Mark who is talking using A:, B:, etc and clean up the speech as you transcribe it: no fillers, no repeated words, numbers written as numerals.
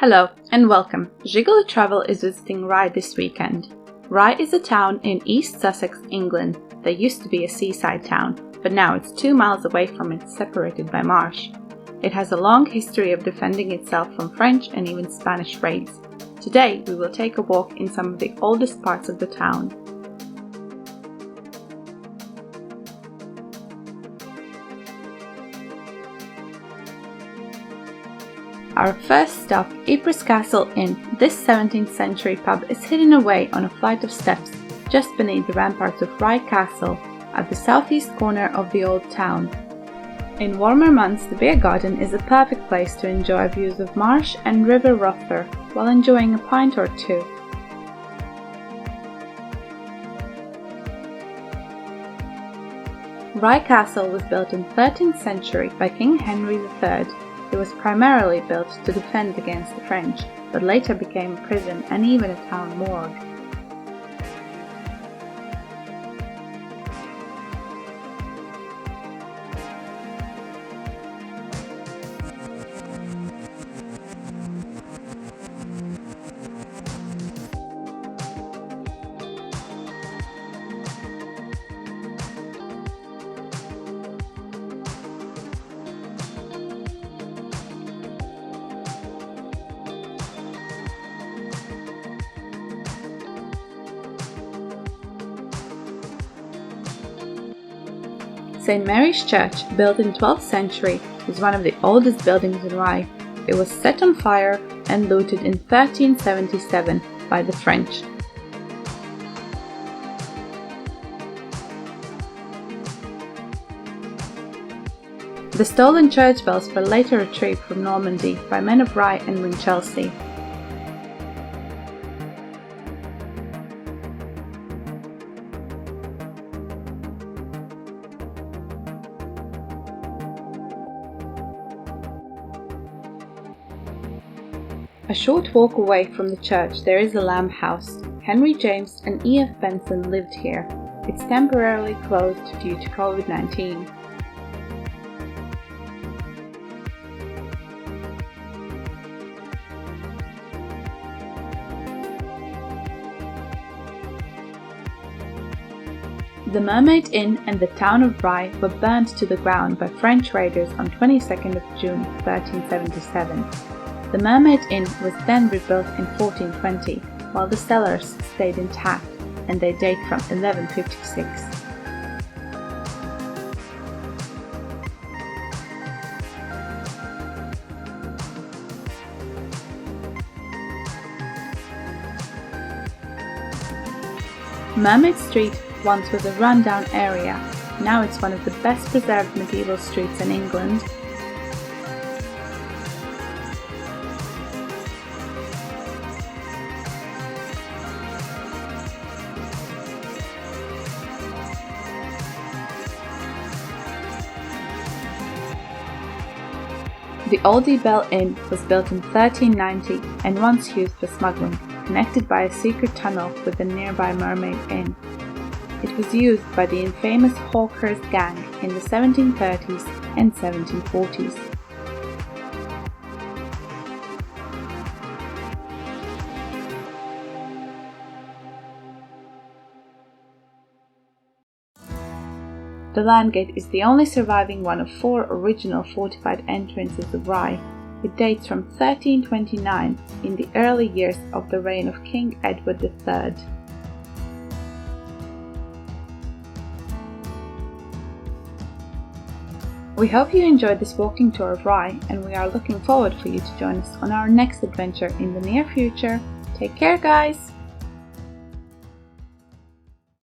A: Hello and welcome. Zhiyun Travel is visiting Rye this weekend. Rye is a town in East Sussex, England that used to be a seaside town, but now it's 2 miles away from it, separated by marsh. It has a long history of defending itself from French and even Spanish raids. Today we will take a walk in some of the oldest parts of the town. Our first stop, Ypres Castle Inn. This 17th century pub is hidden away on a flight of steps just beneath the ramparts of Rye Castle at the southeast corner of the old town. In warmer months, the beer garden is a perfect place to enjoy views of marsh and River Rother while enjoying a pint or two. Rye Castle was built in the 13th century by King Henry III. It was primarily built to defend against the French, but later became a prison and even a town morgue. St. Mary's Church, built in the 12th century, is one of the oldest buildings in Rye. It was set on fire and looted in 1377 by the French. The stolen church bells were later retrieved from Normandy by men of Rye and Winchelsea. A short walk away from the church there is a lamb house. Henry James and E.F. Benson lived here. It's temporarily closed due to COVID-19. The Mermaid Inn and the town of Rye were burned to the ground by French raiders on 22nd of June 1377. The Mermaid Inn was then rebuilt in 1420, while the cellars stayed intact, and they date from 1156. Mermaid Street once was a run-down area. Now it's one of the best preserved medieval streets in England. The Olde Bell Inn was built in 1390 and once used for smuggling, connected by a secret tunnel with the nearby Mermaid Inn. It was used by the infamous Hawkers gang in the 1730s and 1740s. The Landgate is the only surviving one of 4 original fortified entrances of Rye. It dates from 1329, in the early years of the reign of King Edward III. We hope you enjoyed this walking tour of Rye, and we are looking forward for you to join us on our next adventure in the near future. Take care, guys!